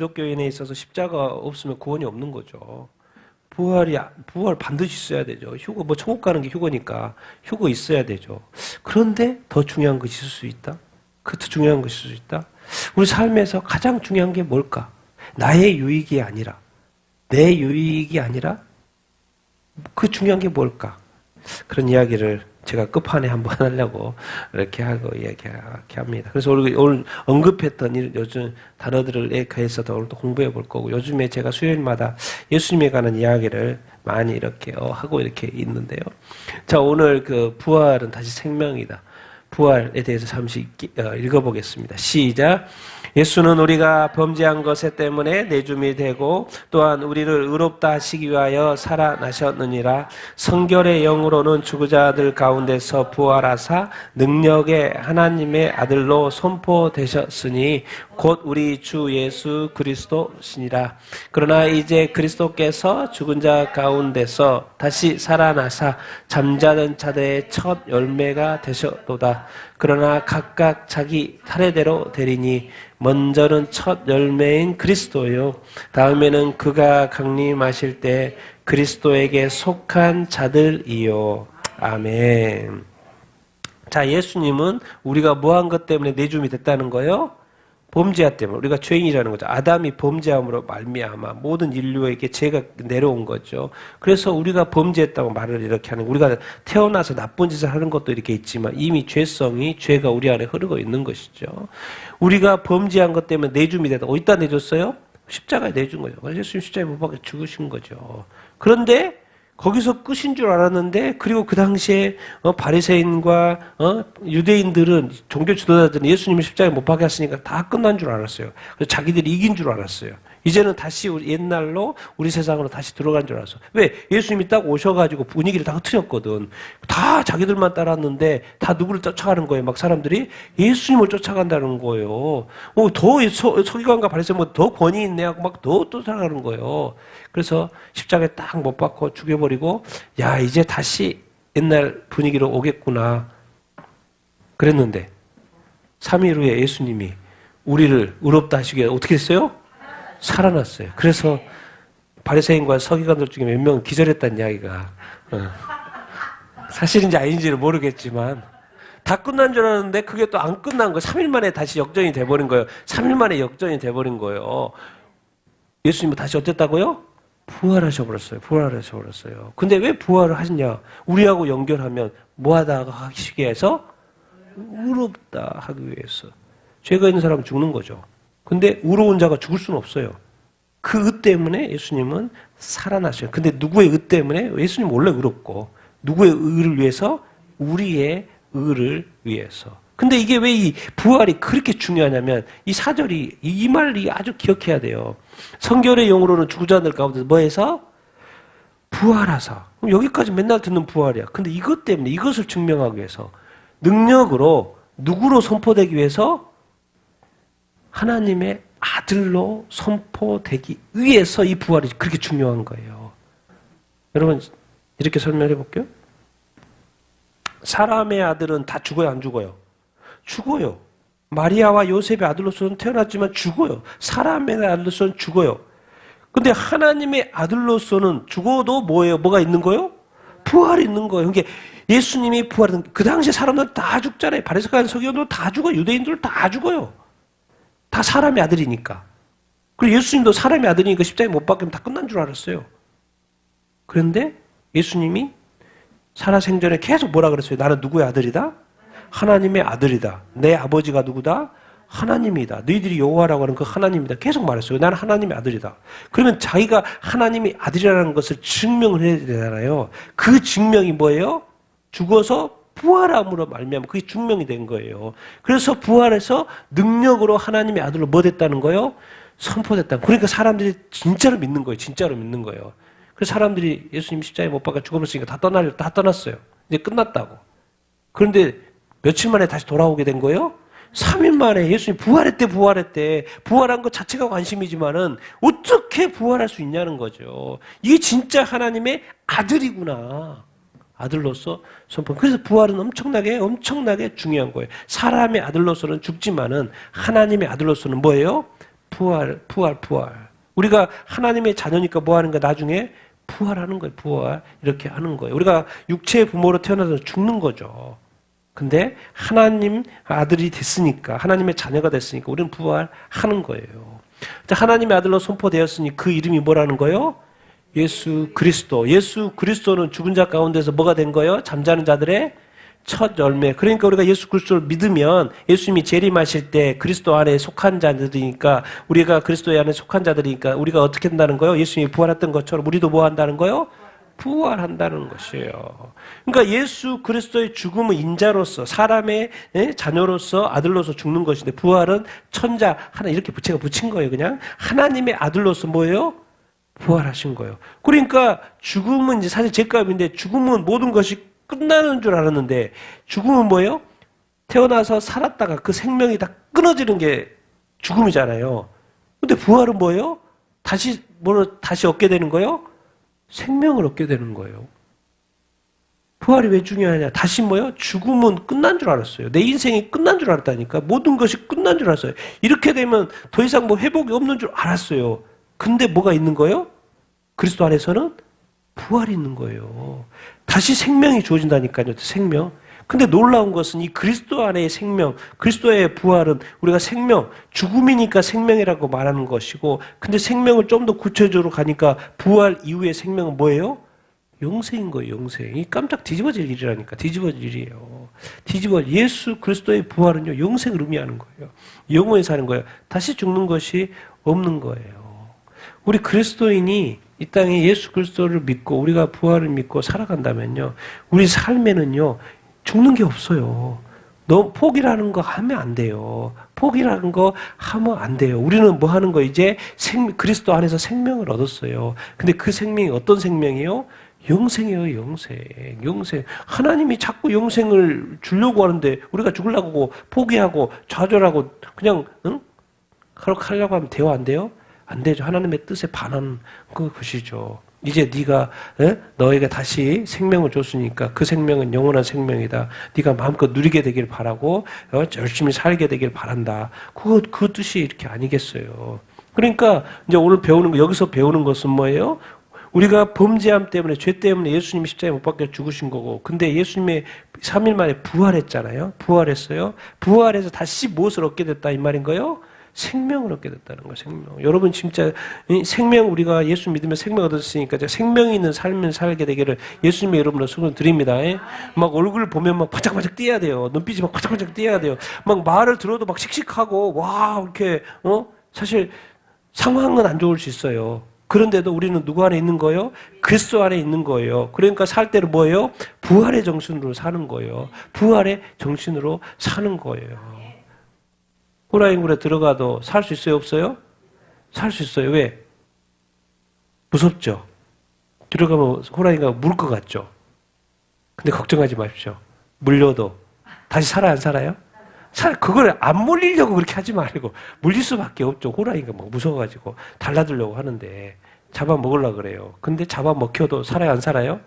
기독교인에 있어서 십자가 없으면 구원이 없는 거죠. 부활 반드시 있어야 되죠. 휴거, 뭐 천국 가는 게 휴거니까 휴거 있어야 되죠. 그런데 더 중요한 것이 있을 수 있다? 더 중요한 것이 있을 수 있다? 우리 삶에서 가장 중요한 게 뭘까? 나의 유익이 아니라, 내 유익이 아니라 그 중요한 게 뭘까? 그런 이야기를 제가 끝판에 한번 하려고 이렇게 하고 이야기합니다. 그래서 오늘 언급했던 요즘 단어들에 대해서도 오늘 또 공부해 볼 거고, 요즘에 제가 수요일마다 예수님에 관한 이야기를 많이 이렇게 하고 이렇게 있는데요. 자, 오늘 그 부활은 다시 생명이다. 부활에 대해서 잠시 읽어보겠습니다. 시작. 예수는 우리가 범죄한 것 때문에 내줌이 되고 또한 우리를 의롭다 하시기 위하여 살아나셨느니라. 성결의 영으로는 죽은 자들 가운데서 부활하사 능력의 하나님의 아들로 선포되셨으니 곧 우리 주 예수 그리스도시니라. 그러나 이제 그리스도께서 죽은 자 가운데서 다시 살아나사 잠자던 자들의 첫 열매가 되셨도다. 그러나 각각 자기 차례대로 되리니 먼저는 첫 열매인 그리스도요, 다음에는 그가 강림하실 때 그리스도에게 속한 자들이요. 아멘. 자, 예수님은 우리가 뭐한 것 때문에 내줌이 됐다는 거예요? 범죄하 때문에. 우리가 죄인이라는 거죠. 아담이 범죄함으로 말미암아 모든 인류에게 죄가 내려온 거죠. 그래서 우리가 범죄했다고 말을 이렇게 하는, 우리가 태어나서 나쁜 짓을 하는 것도 이렇게 있지만 이미 죄가 우리 안에 흐르고 있는 것이죠. 우리가 범죄한 것 때문에 내줌이 되다. 어디다 내줬어요? 십자가에 내준 거죠. 예수님 십자가에 못 박혀 죽으신 거죠. 그런데 거기서 끝인 줄 알았는데, 그리고 그 당시에 바리새인과 유대인들은, 종교 지도자들은 예수님을 십자가에 못 박았으니까 다 끝난 줄 알았어요. 그래서 자기들이 이긴 줄 알았어요. 이제는 다시 옛날로 우리 세상으로 다시 들어간 줄 알았어. 왜? 예수님이 딱 오셔가지고 분위기를 다 흐트렸거든. 다 자기들만 따랐는데 다 누구를 쫓아가는 거예요. 막 사람들이 예수님을 쫓아간다는 거예요. 더 서기관과 바리새인보다 더 권위 있네 하고 막 더 쫓아가는 거예요. 그래서 십자가에 딱 못 박고 죽여버리고, 야, 이제 다시 옛날 분위기로 오겠구나 그랬는데 3일 후에 예수님이 우리를 의롭다 하시기에 어떻게 했어요? 살아났어요. 그래서 바리새인과 서기관들 중에 몇 명은 기절했다는 이야기가, 사실인지 아닌지는 모르겠지만 다 끝난 줄 알았는데 그게 또 안 끝난 거예요. 3일 만에 다시 역전이 돼버린 거예요. 3일 만에 역전이 돼버린 거예요. 예수님은 다시 어땠다고요? 부활하셔버렸어요. 근데 왜 부활을 하시냐? 우리하고 연결하면 뭐하다가 하시기 위해서? 의롭다 하기 위해서. 죄가 있는 사람은 죽는 거죠. 근데 의로운 자가 죽을 수는 없어요. 그 의 때문에 예수님은 살아나셔요. 근데 누구의 의 때문에? 예수님 원래 의롭고, 누구의 의를 위해서? 우리의 의를 위해서. 근데 이게 왜 이 부활이 그렇게 중요하냐면, 이 사절이, 이 말이 아주 기억해야 돼요. 성결의 영으로는 죽은 자들 가운데 뭐 해서? 부활하사. 그럼 여기까지 맨날 듣는 부활이야. 근데 이것 때문에, 이것을 증명하기 위해서, 능력으로, 누구로 선포되기 위해서? 하나님의 아들로 선포되기 위해서 이 부활이 그렇게 중요한 거예요. 여러분, 이렇게 설명해 볼게요. 사람의 아들은 다 죽어요, 안 죽어요? 죽어요. 마리아와 요셉의 아들로서는 태어났지만 죽어요. 사람의 아들로서는 죽어요. 근데 하나님의 아들로서는 죽어도 뭐예요? 뭐가 있는 거예요? 부활이 있는 거예요. 그러니까 예수님이 부활은, 그 당시에 사람들 다 죽잖아요. 바리새인 서기관도 다 죽어요. 유대인들 다 죽어요. 다 사람의 아들이니까. 그리고 예수님도 사람의 아들이니까 십자가에 못 박히면 다 끝난 줄 알았어요. 그런데 예수님이 살아생전에 계속 뭐라 그랬어요? 나는 누구의 아들이다? 하나님의 아들이다. 내 아버지가 누구다? 하나님이다. 너희들이 여호와라고 하는 그 하나님이다. 계속 말했어요. 나는 하나님의 아들이다. 그러면 자기가 하나님의 아들이라는 것을 증명을 해야 되잖아요. 그 증명이 뭐예요? 죽어서 부활함으로 말미암아 그게 증명이 된 거예요. 그래서 부활해서 능력으로 하나님의 아들로 뭐 됐다는 거예요? 선포됐다. 그러니까 사람들이 진짜로 믿는 거예요. 진짜로 믿는 거예요. 그래서 사람들이 예수님 십자가에 못 박아 죽어버렸으니까 다 떠났어요. 이제 끝났다고. 그런데 며칠 만에 다시 돌아오게 된 거예요? 3일 만에 예수님 부활했대. 부활한 것 자체가 관심이지만은 어떻게 부활할 수 있냐는 거죠. 이게 진짜 하나님의 아들이구나. 아들로서 선포. 그래서 부활은 엄청나게 중요한 거예요. 사람의 아들로서는 죽지만은 하나님의 아들로서는 뭐예요? 부활. 우리가 하나님의 자녀니까 뭐 하는 거야? 나중에 부활하는 거예요. 부활. 이렇게 하는 거예요. 우리가 육체의 부모로 태어나서 죽는 거죠. 근데 하나님 아들이 됐으니까, 하나님의 자녀가 됐으니까 우리는 부활하는 거예요. 하나님의 아들로 선포되었으니 그 이름이 뭐라는 거예요? 예수 그리스도. 예수 그리스도는 죽은 자 가운데서 뭐가 된 거예요? 잠자는 자들의 첫 열매. 그러니까 우리가 예수 그리스도를 믿으면 예수님이 재림하실 때 그리스도 안에 속한 자들이니까, 우리가 그리스도 안에 속한 자들이니까 우리가 어떻게 한다는 거예요? 예수님이 부활했던 것처럼 우리도 뭐 한다는 거예요? 부활한다는 것이에요. 그러니까 예수 그리스도의 죽음은 인자로서, 사람의 자녀로서, 아들로서 죽는 것인데, 부활은 천자 하나 이렇게 제가 붙인 거예요. 그냥 하나님의 아들로서 뭐예요? 부활하신 거예요. 그러니까 죽음은 이제 사실 죗값인데, 죽음은 모든 것이 끝나는 줄 알았는데, 죽음은 뭐예요? 태어나서 살았다가 그 생명이 다 끊어지는 게 죽음이잖아요. 근데 부활은 뭐예요? 다시 얻게 되는 거예요? 생명을 얻게 되는 거예요. 부활이 왜 중요하냐? 다시 뭐예요? 죽음은 끝난 줄 알았어요. 내 인생이 끝난 줄 알았다니까. 모든 것이 끝난 줄 알았어요. 이렇게 되면 더 이상 뭐 회복이 없는 줄 알았어요. 근데 뭐가 있는 거예요? 그리스도 안에서는 부활이 있는 거예요. 다시 생명이 주어진다니까요. 생명. 근데 놀라운 것은 이 그리스도 안의 생명, 그리스도의 부활은 우리가 생명, 죽음이니까 생명이라고 말하는 것이고, 근데 생명을 좀 더 구체적으로 가니까 부활 이후의 생명은 뭐예요? 영생인 거예요, 영생. 이 깜짝 뒤집어질 일이라니까, 뒤집어질 일이에요. 예수 그리스도의 부활은요, 영생을 의미하는 거예요. 영원히 사는 거예요. 다시 죽는 것이 없는 거예요. 우리 그리스도인이 이 땅에 예수 그리스도를 믿고 우리가 부활을 믿고 살아간다면요, 우리 삶에는요, 죽는 게 없어요. 너 포기라는 거 하면 안 돼요. 포기라는 거 하면 안 돼요. 우리는 뭐 하는 거? 이제 그리스도 안에서 생명을 얻었어요. 근데 그 생명이 어떤 생명이에요? 영생이에요, 영생. 하나님이 자꾸 영생을 주려고 하는데 우리가 죽으려고 포기하고 좌절하고 그냥 그렇게 하려고 하면 돼요, 안 돼요? 안 되죠. 하나님의 뜻에 반하는 것이죠. 이제 네가 너에게 다시 생명을 줬으니까 그 생명은 영원한 생명이다. 네가 마음껏 누리게 되길 바라고 열심히 살게 되길 바란다. 그 뜻이 이렇게 아니겠어요. 그러니까 이제 오늘 여기서 배우는 것은 뭐예요? 우리가 범죄함 때문에, 죄 때문에 예수님이 십자가에 못 박혀 죽으신 거고, 근데 예수님의 3일 만에 부활했잖아요. 부활했어요. 부활해서 다시 무엇을 얻게 됐다 이 말인 거예요? 생명을 얻게 됐다는 거예요. 생명. 여러분 진짜 생명, 우리가 예수 믿으면 생명 얻었으니까 생명이 있는 삶을 살게 되기를 예수님의 이름으로 축원드립니다. 막 얼굴 보면 막 바짝바짝 뛰어야 돼요. 눈빛이 막 바짝바짝 뛰어야 돼요. 막 말을 들어도 막 씩씩하고 와 이렇게 사실 상황은 안 좋을 수 있어요. 그런데도 우리는 누구 안에 있는 거예요? 그리스도 안에 있는 거예요. 그러니까 살 때는 뭐예요? 부활의 정신으로 사는 거예요. 부활의 정신으로 사는 거예요. 호랑이 굴에 들어가도 살 수 있어요, 없어요? 살 수 있어요. 왜? 무섭죠? 들어가면 호랑이가 물 것 같죠? 근데 걱정하지 마십시오. 물려도 다시 살아요, 안 살아요? 그걸 안 물리려고 그렇게 하지 말고, 물릴 수밖에 없죠. 호랑이가 막 무서워가지고 달라들려고 하는데 잡아먹으려고 그래요. 근데 잡아먹혀도 살아요, 안 살아요?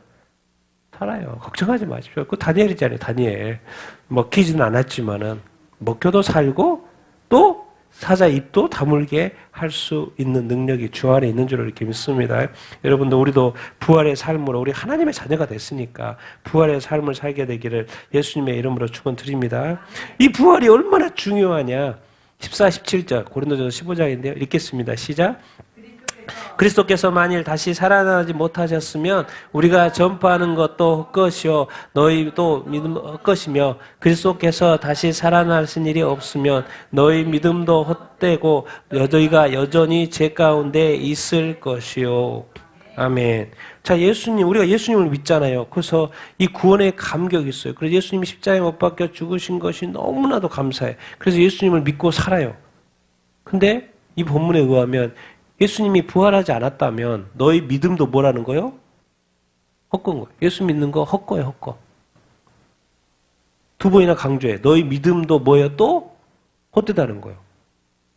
살아요. 걱정하지 마십시오. 그 다니엘이잖아요, 다니엘. 먹히지는 않았지만은 먹혀도 살고 또 사자 입도 다물게 할 수 있는 능력이 주 안에 있는 줄 이렇게 믿습니다. 여러분들, 우리도 부활의 삶으로, 우리 하나님의 자녀가 됐으니까 부활의 삶을 살게 되기를 예수님의 이름으로 축원드립니다. 이 부활이 얼마나 중요하냐. 14, 17절 고린도전서 15장인데요. 읽겠습니다. 시작. 그리스도께서 만일 다시 살아나지 못하셨으면 우리가 전파하는 것도 헛것이요 너희도 믿음 헛것이며, 그리스도께서 다시 살아나신 일이 없으면 너희 믿음도 헛되고 너희가 여전히 죄 가운데 있을 것이요. 아멘. 자, 우리가 예수님을 믿잖아요. 그래서 이 구원의 감격이 있어요. 그래서 예수님이 십자가에 못 박혀 죽으신 것이 너무나도 감사해. 그래서 예수님을 믿고 살아요. 근데 이 본문에 의하면 예수님이 부활하지 않았다면 너희 믿음도 뭐라는 거요? 헛건 거예요. 예수 믿는 거 헛거예요, 헛거. 두 번이나 강조해. 너희 믿음도 뭐예요? 또 헛되다는 거예요.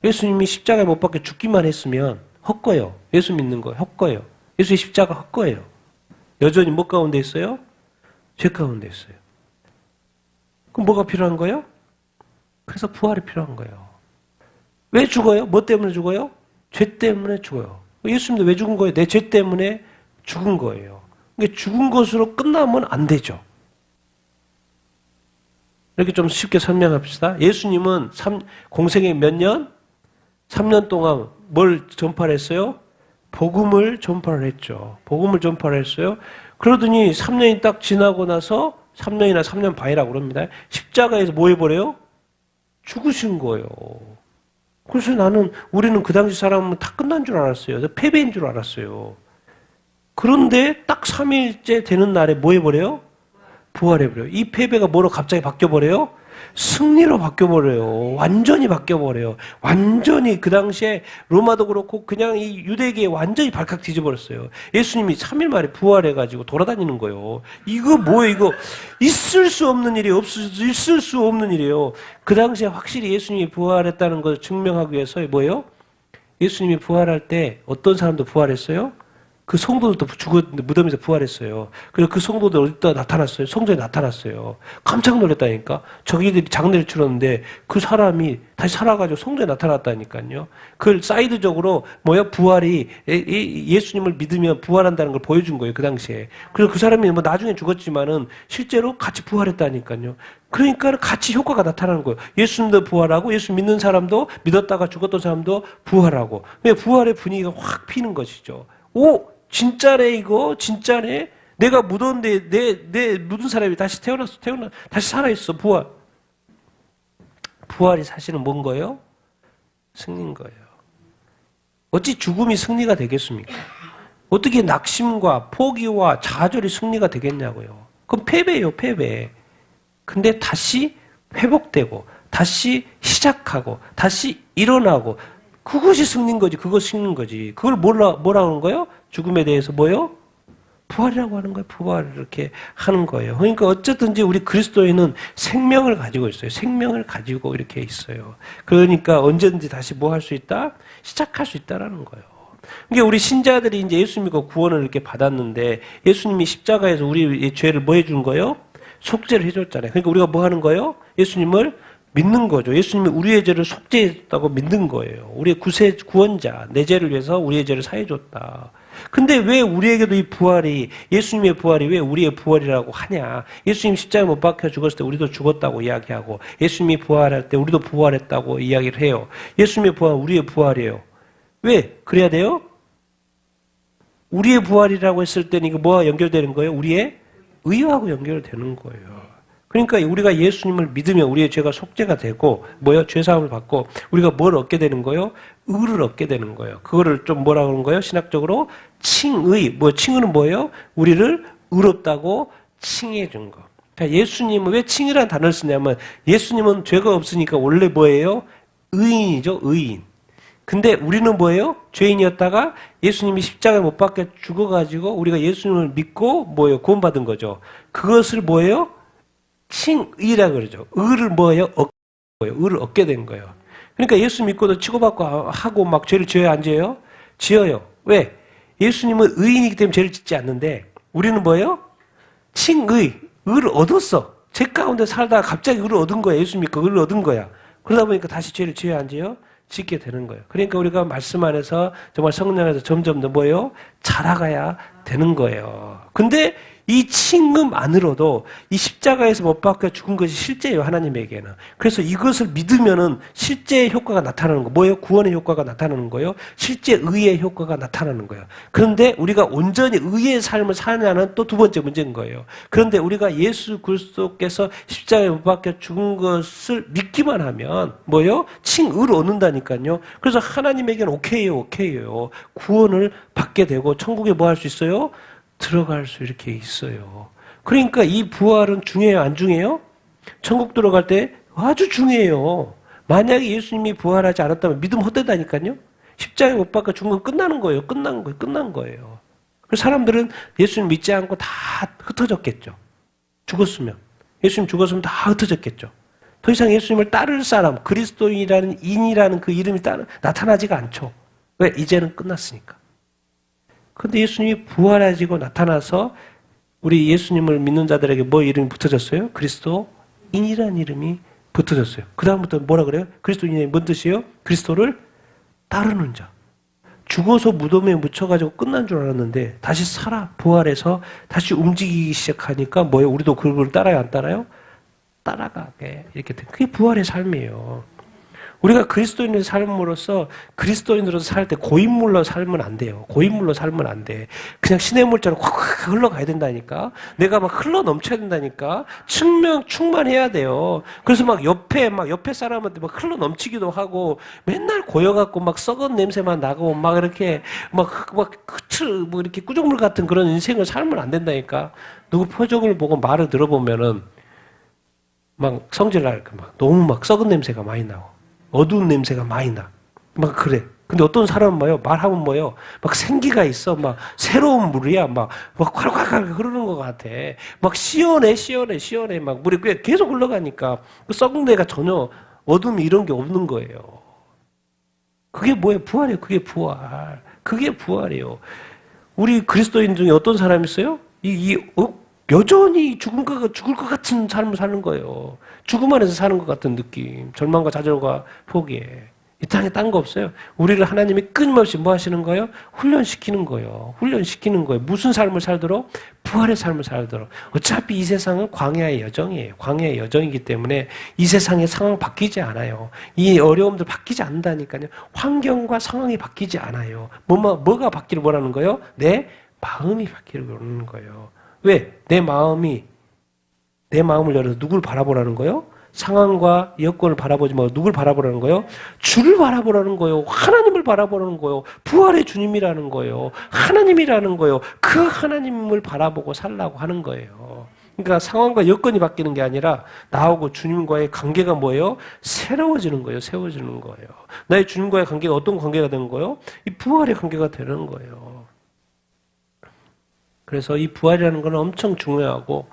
예수님이 십자가에 못 박혀 죽기만 했으면 헛거예요. 예수 믿는 거 헛거예요. 예수의 십자가 헛거예요. 여전히 뭐 가운데 있어요? 죄 가운데 있어요. 그럼 뭐가 필요한 거예요? 그래서 부활이 필요한 거예요. 왜 죽어요? 뭐 때문에 죽어요? 죄 때문에 죽어요. 예수님도 왜 죽은 거예요? 내 죄 때문에 죽은 거예요. 그러니까 죽은 것으로 끝나면 안 되죠. 이렇게 좀 쉽게 설명합시다. 예수님은 공생애 몇 년? 3년 동안 뭘 전파를 했어요? 복음을 전파를 했죠. 복음을 전파를 했어요. 그러더니 3년이 딱 지나고 나서 3년이나 3년 반이라고 그럽니다. 십자가에서 뭐 해버려요? 죽으신 거예요. 그래서 우리는 그 당시 사람은 다 끝난 줄 알았어요. 패배인 줄 알았어요. 그런데 딱 3일째 되는 날에 뭐 해버려요? 부활해버려요. 이 패배가 뭐로 갑자기 바뀌어버려요? 승리로 바뀌어버려요. 완전히 바뀌어버려요. 완전히 그 당시에 로마도 그렇고 그냥 이 유대계에 완전히 발칵 뒤집어버렸어요. 예수님이 3일 만에 부활해가지고 돌아다니는 거예요. 이거 뭐예요? 이거 있을 수 없는 일이에요. 있을 수 없는 일이에요. 그 당시에 확실히 예수님이 부활했다는 걸 증명하기 위해서 뭐예요? 예수님이 부활할 때 어떤 사람도 부활했어요? 그 성도들도 무덤에서 부활했어요. 그리고 그 성도들 어디다 나타났어요? 성전에 나타났어요. 깜짝 놀랐다니까. 저기들이 장례를 치렀는데 그 사람이 다시 살아가지고 성전에 나타났다니까요. 그걸 사이드적으로 부활이 예수님을 믿으면 부활한다는 걸 보여준 거예요. 그 당시에. 그리고 그 사람이 나중에 죽었지만은 실제로 같이 부활했다니까요. 그러니까 같이 효과가 나타나는 거예요. 예수님도 부활하고 예수 믿는 사람도 믿었다가 죽었던 사람도 부활하고. 부활의 분위기가 확 피는 것이죠. 오! 진짜네, 이거. 진짜네. 내가 묻었는데, 내 묻은 사람이 다시 태어났어. 다시 살아있어. 부활이 사실은 뭔 거예요? 승리인 거예요. 어찌 죽음이 승리가 되겠습니까? 어떻게 낙심과 포기와 좌절이 승리가 되겠냐고요. 그건 패배예요, 패배. 근데 다시 회복되고, 다시 시작하고, 다시 일어나고, 그것이 승리인 거지. 그것이 승리인 거지. 그걸 뭐라고 하는 거예요? 죽음에 대해서 뭐예요? 부활이라고 하는 거예요. 부활을 이렇게 하는 거예요. 그러니까 어쨌든지 우리 그리스도인은 생명을 가지고 있어요. 생명을 가지고 이렇게 있어요. 그러니까 언제든지 다시 뭐 할 수 있다? 시작할 수 있다라는 거예요. 그러니까 우리 신자들이 이제 예수 믿고 구원을 이렇게 받았는데 예수님이 십자가에서 우리의 죄를 뭐 해준 거예요? 속죄를 해줬잖아요. 그러니까 우리가 뭐 하는 거예요? 예수님을 믿는 거죠. 예수님이 우리의 죄를 속죄했다고 믿는 거예요. 우리의 구원자, 내 죄를 위해서 우리의 죄를 사해줬다. 근데 왜 우리에게도 이 부활이, 예수님의 부활이 왜 우리의 부활이라고 하냐? 예수님 십자가에 못 박혀 죽었을 때 우리도 죽었다고 이야기하고, 예수님이 부활할 때 우리도 부활했다고 이야기를 해요. 예수님의 부활, 우리의 부활이에요. 왜? 그래야 돼요? 우리의 부활이라고 했을 때는 이거 뭐와 연결되는 거예요? 우리의 의하고 연결되는 거예요. 그러니까 우리가 예수님을 믿으면 우리의 죄가 속죄가 되고 죄사함을 받고 우리가 뭘 얻게 되는 거예요? 의를 얻게 되는 거예요. 그거를 좀 뭐라고 하는 거예요? 신학적으로 칭의. 칭의는 뭐예요? 우리를 의롭다고 칭해 준 거. 그러니까 예수님은 왜 칭의라는 단어를 쓰냐면 예수님은 죄가 없으니까 원래 뭐예요? 의인이죠. 의인. 근데 우리는 뭐예요? 죄인이었다가 예수님이 십자가에 못 박혀 죽어가지고 우리가 예수님을 믿고 구원받은 거죠. 그것을 뭐예요? 칭의라 그러죠. 의를 의를 얻게 된 거예요. 그러니까 예수 믿고도 치고받고 하고 막 죄를 지어야 안 지어요? 지어요. 왜? 예수님은 의인이기 때문에 죄를 짓지 않는데 우리는 뭐예요? 칭의, 의를 얻었어. 죄 가운데 살다가 갑자기 의를 얻은 거야. 예수 믿고 의를 얻은 거야. 그러다 보니까 다시 죄를 지어야 안 지어요? 짓게 되는 거예요. 그러니까 우리가 말씀 안에서 정말 성령 안에서 점점 더 자라가야 되는 거예요. 근데 이 칭음 안으로도 이 십자가에서 못 박혀 죽은 것이 실제예요, 하나님에게는. 그래서 이것을 믿으면은 실제의 효과가 나타나는 거. 뭐예요? 구원의 효과가 나타나는 거예요. 실제 의의 효과가 나타나는 거예요. 그런데 우리가 온전히 의의 삶을 사냐는 또 두 번째 문제인 거예요. 그런데 우리가 예수 그리스도께서 십자가에 못 박혀 죽은 것을 믿기만 하면 칭의를 얻는다니까요. 그래서 하나님에게는 오케이예요. 구원을 받게 되고 천국에 뭐 할 수 있어요? 들어갈 수 이렇게 있어요. 그러니까 이 부활은 중요해요? 안 중요해요? 천국 들어갈 때 아주 중요해요. 만약에 예수님이 부활하지 않았다면 믿음 헛되다니까요. 십자가에 못 박혀 죽은 건 끝난 거예요. 그래서 사람들은 예수님 믿지 않고 다 흩어졌겠죠. 죽었으면. 예수님 죽었으면 다 흩어졌겠죠. 더 이상 예수님을 따를 사람, 그리스도인이라는 인이라는 그 이름이 나타나지가 않죠. 왜? 이제는 끝났으니까. 근데 예수님이 부활하시고 나타나서 우리 예수님을 믿는 자들에게 이름이 붙어졌어요? 그리스도인이라는 이름이 붙어졌어요. 그 다음부터 뭐라 그래요? 그리스도인의 뭔 뜻이에요? 그리스도를 따르는 자. 죽어서 무덤에 묻혀가지고 끝난 줄 알았는데 다시 살아 부활해서 다시 움직이기 시작하니까 뭐예요? 우리도 그걸 따라요, 안 따라요? 따라가게 이렇게 된 그게 부활의 삶이에요. 우리가 그리스도인의 삶으로서 그리스도인으로서 살 때 고인물로 살면 안 돼요. 고인물로 살면 안 돼. 그냥 신의 물자로 확 흘러가야 된다니까. 내가 막 흘러 넘쳐야 된다니까. 충만해야 돼요. 그래서 막 옆에 사람한테 막 흘러 넘치기도 하고 맨날 고여갖고 막 썩은 냄새만 나고 막 이렇게 뭐 이렇게 꾸정물 같은 그런 인생을 살면 안 된다니까. 누구 표정을 보고 말을 들어보면은 막 성질날 막 너무 막 썩은 냄새가 많이 나고. 어두운 냄새가 많이 나. 막 그래. 근데 어떤 사람은 뭐요? 말하면 뭐요? 막 생기가 있어. 막 새로운 물이야. 막 콸콸콸 흐르는 것 같아. 막 시원해. 막 물이 계속 흘러가니까 그 썩은 데가 전혀 어둠이 이런 게 없는 거예요. 그게 뭐예요? 부활이에요. 그게 부활. 그게 부활이에요. 우리 그리스도인 중에 어떤 사람이 있어요? 여전히 죽을 것 같은 삶을 사는 거예요. 죽음 안에서 사는 것 같은 느낌. 절망과 좌절과 포기에. 이 땅에 딴 거 없어요. 우리를 하나님이 끊임없이 뭐 하시는 거예요? 훈련시키는 거예요. 무슨 삶을 살도록? 부활의 삶을 살도록. 어차피 이 세상은 광야의 여정이에요. 광야의 여정이기 때문에 이 세상의 상황 바뀌지 않아요. 이 어려움들 바뀌지 않는다니까요. 환경과 상황이 바뀌지 않아요. 뭐가 바뀌를 원하는 거예요? 내 마음이 바뀌를 원하는 거예요. 왜? 내 마음을 열어서 누굴 바라보라는 거예요? 상황과 여건을 바라보지 말고 누굴 바라보라는 거예요? 주를 바라보라는 거예요. 하나님을 바라보라는 거예요. 부활의 주님이라는 거예요. 하나님이라는 거예요. 그 하나님을 바라보고 살라고 하는 거예요. 그러니까 상황과 여건이 바뀌는 게 아니라 나하고 주님과의 관계가 뭐예요? 새로워지는 거예요. 세워지는 거예요. 나의 주님과의 관계가 어떤 관계가 되는 거예요? 이 부활의 관계가 되는 거예요. 그래서 이 부활이라는 건 엄청 중요하고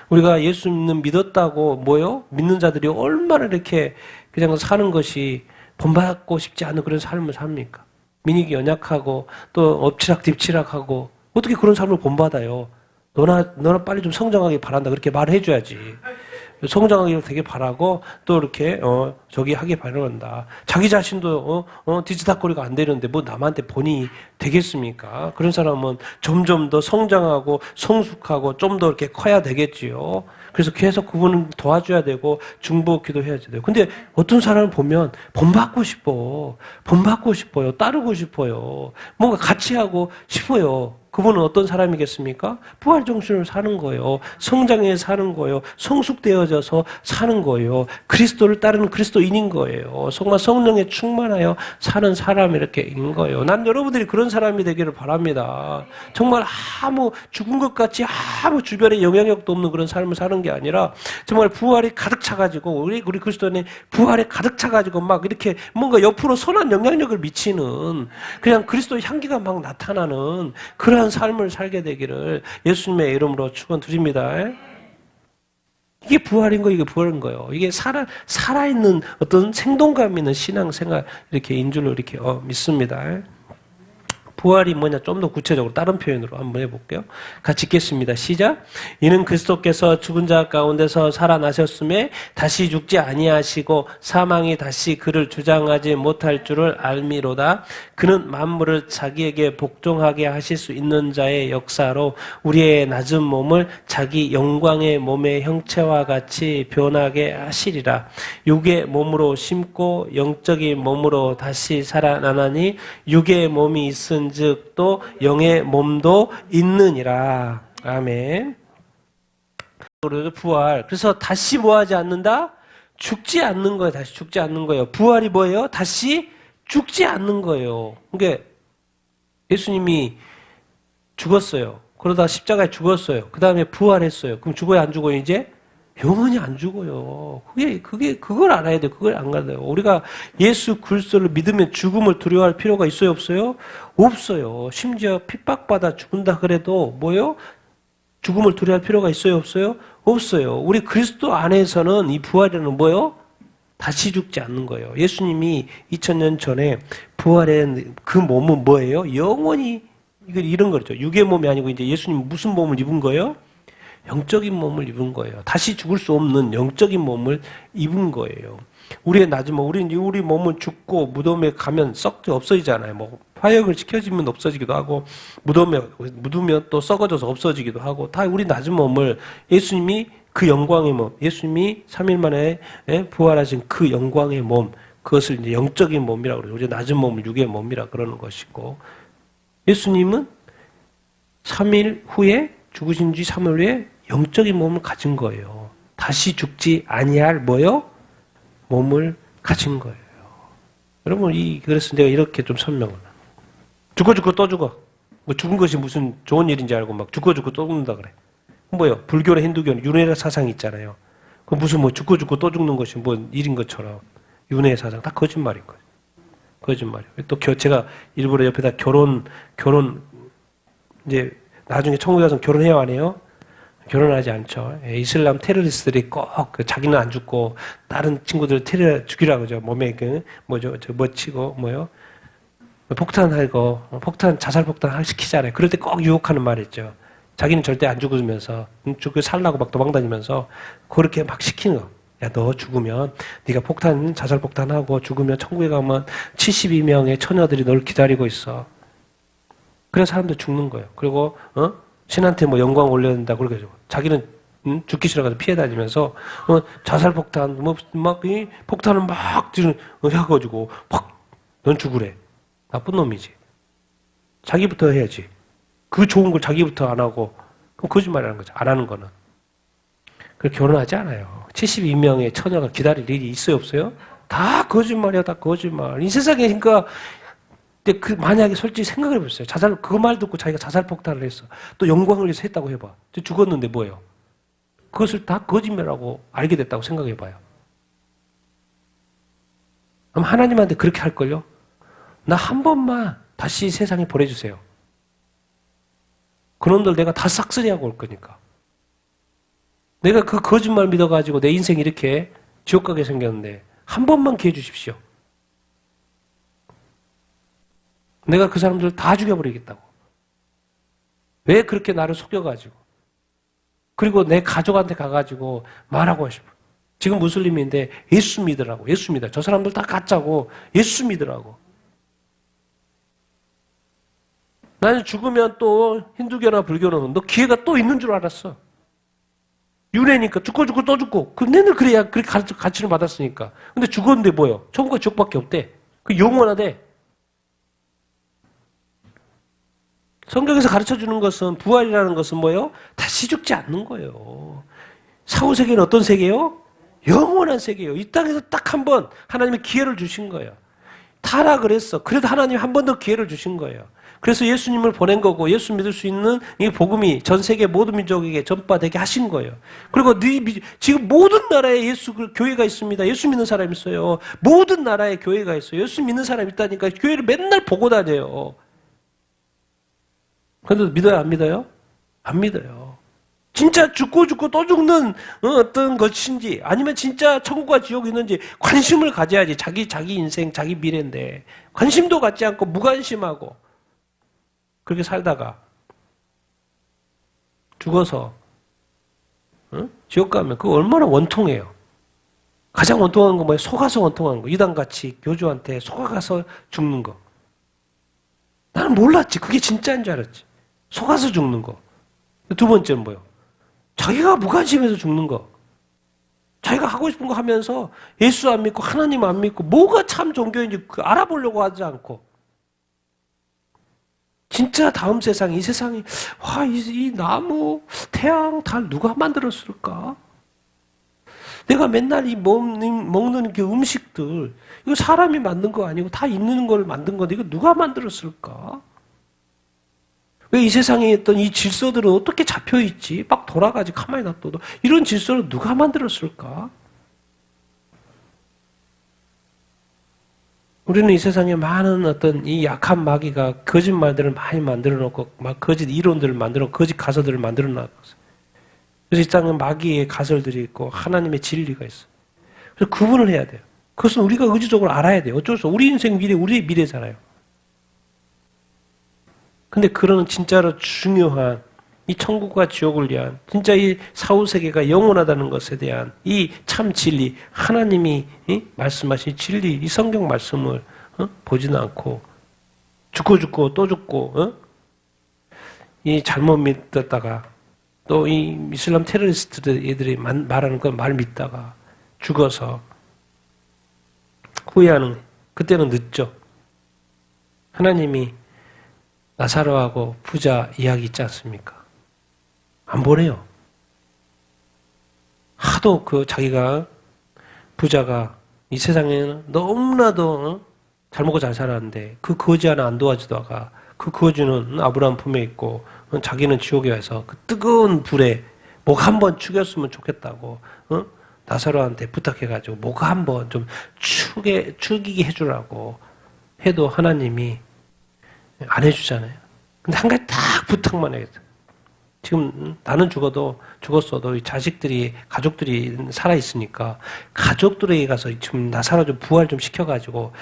우리가 예수 믿었다고 믿는 자들이 얼마나 이렇게 그냥 사는 것이 본받고 싶지 않은 그런 삶을 삽니까? 민익이 연약하고 또 엎치락뒤치락하고 어떻게 그런 삶을 본받아요? 너나 빨리 좀 성장하길 바란다 그렇게 말해줘야지. 성장하기를 되게 바라고 또 이렇게 저기 하길 바란다. 자기 자신도 뒤지닥거리가 안 되는데 뭐 남한테 본이 되겠습니까? 그런 사람은 점점 더 성장하고 성숙하고 좀 더 이렇게 커야 되겠지요. 그래서 계속 그분을 도와줘야 되고 중보 기도해야 돼요. 근데 어떤 사람을 보면 본받고 싶어요. 따르고 싶어요. 뭔가 같이 하고 싶어요. 그분은 어떤 사람이겠습니까? 부활 정신을 사는 거예요. 성장해 사는 거예요. 성숙되어져서 사는 거예요. 그리스도를 따르는 그리스도인인 거예요. 정말 성령에 충만하여 사는 사람이 이렇게 인 거예요. 난 여러분들이 그런 사람이 되기를 바랍니다. 정말 아무 죽은 것 같이 아무 주변에 영향력도 없는 그런 삶을 사는 게 아니라 정말 부활이 가득 차가지고 우리 그리스도인의 부활에 가득 차가지고 막 이렇게 뭔가 옆으로 선한 영향력을 미치는 그냥 그리스도의 향기가 막 나타나는 그러한 삶을 살게 되기를 예수님의 이름으로 축원드립니다. 이게 부활인 거예요. 이게 부활인 거예요. 이게 살아있는 어떤 생동감 있는 신앙생활 이렇게 인 줄로 이렇게 믿습니다. 부활이 뭐냐 좀 더 구체적으로 다른 표현으로 한번 해볼게요. 같이 읽겠습니다. 시작. 이는 그리스도께서 죽은 자 가운데서 살아나셨음에 다시 죽지 아니하시고 사망이 다시 그를 주장하지 못할 줄을 알미로다. 그는 만물을 자기에게 복종하게 하실 수 있는 자의 역사로 우리의 낮은 몸을 자기 영광의 몸의 형체와 같이 변하게 하시리라. 육의 몸으로 심고 영적인 몸으로 다시 살아나나니 육의 몸이 있은 즉 또 영의 몸도 있느니라. 아멘. 부활. 그래서 다시 뭐하지 않는다? 죽지 않는 거예요. 다시 죽지 않는 거예요. 부활이 뭐예요? 다시 죽지 않는 거예요. 그러니까 예수님이 죽었어요. 그러다 십자가에 죽었어요. 그 다음에 부활했어요. 그럼 죽어요, 안 죽어요, 이제? 영원히 안 죽어요. 그걸 알아야 돼요. 그걸 안 알아요. 우리가 예수 그리스도를 믿으면 죽음을 두려워할 필요가 있어요, 없어요? 없어요. 심지어 핍박받아 죽는다 그래도 뭐요? 죽음을 두려워할 필요가 있어요, 없어요? 없어요. 우리 그리스도 안에서는 이 부활이라는 뭐요? 다시 죽지 않는 거예요. 예수님이 2000년 전에 부활한 그 몸은 뭐예요? 영원히 이런 거죠. 육의 몸이 아니고 이제 예수님 무슨 몸을 입은 거예요? 영적인 몸을 입은 거예요. 다시 죽을 수 없는 영적인 몸을 입은 거예요. 우리의 낮은 몸, 우리 몸은 죽고 무덤에 가면 썩져 없어지잖아요. 뭐 화역을 시켜지면 없어지기도 하고 묻으면 또 썩어져서 없어지기도 하고 다 우리 낮은 몸을 예수님이 그 영광의 몸, 예수님이 3일 만에 부활하신 그 영광의 몸, 그것을 이제 영적인 몸이라고 그러죠. 우리 낮은 몸을 육의 몸이라 그러는 것이고 예수님은 3일 후에 죽으신 지 3일 후에 영적인 몸을 가진 거예요. 다시 죽지 아니할 뭐요? 몸을 가진 거예요. 여러분 그래서 내가 이렇게 좀 설명을 죽고 또 죽어. 뭐 죽은 것이 무슨 좋은 일인지 알고 막 죽고 또 죽는다 그래. 뭐요? 불교나 힌두교는 윤회 사상이 있잖아요. 그 무슨 뭐 죽고 또 죽는 것이 뭐 일인 것처럼 윤회 사상 다 거짓말인 거예요. 거짓말이에요. 또 제가 일부러 옆에다 결혼 이제 나중에 천국에 가서 결혼해요 안 해요? 결혼하지 않죠. 이슬람 테러리스트들이 꼭 자기는 안 죽고 다른 친구들 죽이라고 그러죠. 몸에 치고 뭐요? 자살 폭탄 시키잖아요. 그럴 때 꼭 유혹하는 말 있죠. 자기는 절대 안 죽으면서 죽고 살라고 막 도망다니면서 그렇게 막 시키는 거. 야, 너 죽으면 네가 자살 폭탄하고 죽으면 천국에 가면 72명의 처녀들이 널 기다리고 있어. 그래서 사람들 죽는 거예요. 그리고 신한테 뭐 영광 올려야 된다 그러게 자기는 죽기 싫어가지고 피해 다니면서 자살 폭탄 이 폭탄을 막 해가지고 넌 죽으래. 나쁜 놈이지. 자기부터 해야지. 그 좋은 걸 자기부터 안 하고 그럼 거짓말이라는 거죠. 안 하는 거는. 그래서 결혼하지 않아요. 72명의 처녀가 기다릴 일이 있어요 없어요? 다 거짓말이야. 다 거짓말. 이 세상에 그러니까 만약에 솔직히 생각을 해보세요. 그 말 듣고 자기가 자살 폭탄을 했어. 또 영광을 위해서 했다고 해봐. 죽었는데 뭐예요? 그것을 다 거짓말이라고 알게 됐다고 생각해봐요. 그럼 하나님한테 그렇게 할걸요? 나 한 번만 다시 세상에 보내주세요. 그놈들 내가 다 싹쓸이하고 올 거니까. 내가 그 거짓말 믿어가지고 내 인생 이렇게 지옥 가게 생겼는데 한 번만 기회 주십시오. 내가 그 사람들을 다 죽여버리겠다고. 왜 그렇게 나를 속여가지고. 그리고 내 가족한테 가가지고 말하고 싶어. 지금 무슬림인데 예수 믿으라고. 예수 믿어. 저 사람들 다 가짜고 예수 믿으라고. 나는 죽으면 또 힌두교나 불교는 너 기회가 또 있는 줄 알았어. 윤회니까 죽고 또 죽고. 너희들 그래야 그렇게 가치를 받았으니까. 근데 죽었는데 뭐요? 천국과 지옥밖에 없대. 그 영원하대. 성경에서 가르쳐주는 것은 부활이라는 것은 뭐예요? 다시 죽지 않는 거예요. 사후 세계는 어떤 세계예요? 영원한 세계예요. 이 땅에서 딱 한 번 하나님이 기회를 주신 거예요. 타락을 했어. 그래도 하나님이 한 번 더 기회를 주신 거예요. 그래서 예수님을 보낸 거고 예수 믿을 수 있는 이 복음이 전 세계 모든 민족에게 전파되게 하신 거예요. 그리고 지금 모든 나라에 교회가 있습니다. 예수 믿는 사람이 있어요. 모든 나라에 교회가 있어요. 예수 믿는 사람이 있다니까 교회를 맨날 보고 다녀요. 그런데 믿어요? 안 믿어요? 안 믿어요. 진짜 죽고 또 죽는 어떤 것인지 아니면 진짜 천국과 지옥이 있는지 관심을 가져야지. 자기 인생, 자기 미래인데 관심도 갖지 않고 무관심하고 그렇게 살다가 죽어서 지옥 가면 그거 얼마나 원통해요. 가장 원통한 거 뭐예요? 속아서 원통한 거. 이단같이 교주한테 속아가서 죽는 거. 나는 몰랐지. 그게 진짜인 줄 알았지. 속아서 죽는 거. 두 번째는 뭐예요? 자기가 무관심해서 죽는 거. 자기가 하고 싶은 거 하면서 예수 안 믿고 하나님 안 믿고 뭐가 참 종교인지 알아보려고 하지 않고 진짜 다음 세상, 이 세상이 이 나무, 태양, 달 누가 만들었을까? 내가 맨날 먹는 그 음식들 이거 사람이 만든 거 아니고 다 있는 걸 만든 건데 이거 누가 만들었을까? 왜 이 세상에 있던 이 질서들은 어떻게 잡혀있지? 막 돌아가지 가만히 놔둬도 이런 질서를 누가 만들었을까? 우리는 이 세상에 많은 어떤 이 약한 마귀가 거짓말들을 많이 만들어 놓고 막 거짓 이론들을 만들어 거짓 가설들을 만들어 놨어요. 그래서 이 땅은 마귀의 가설들이 있고 하나님의 진리가 있어요. 그래서 구분을 해야 돼요. 그것은 우리가 의지적으로 알아야 돼요. 어쩔 수 없어. 우리 인생 미래, 우리의 미래잖아요. 근데 그런 진짜로 중요한 이 천국과 지옥을 위한 진짜 이 사후세계가 영원하다는 것에 대한 이 참 진리, 하나님이 말씀하신 진리, 이 성경 말씀을 보지는 않고 죽고 또 죽고 이 잘못 믿었다가 또 이 이슬람 테러리스트들 애들이 말하는 건 말 믿다가 죽어서 후회하는, 그때는 늦죠. 하나님이 나사로하고 부자 이야기 있지 않습니까? 안 보내요. 하도 자기가 부자가 이 세상에는 너무나도 잘 먹고 잘 살았는데 그 거지 하나 안 도와주다가 그 거지는 아브라함 품에 있고 자기는 지옥에 와서 그 뜨거운 불에 목 한 번 죽였으면 좋겠다고 나사로한테 부탁해가지고 목 한 번 좀 죽이게 해주라고 해도 하나님이 안 해주잖아요. 근데 한 가지 딱 부탁만 해요. 지금 나는 죽었어도 이 자식들이, 가족들이 살아있으니까 가족들에게 가서 지금 나사로 좀 부활 좀 시켜가지고,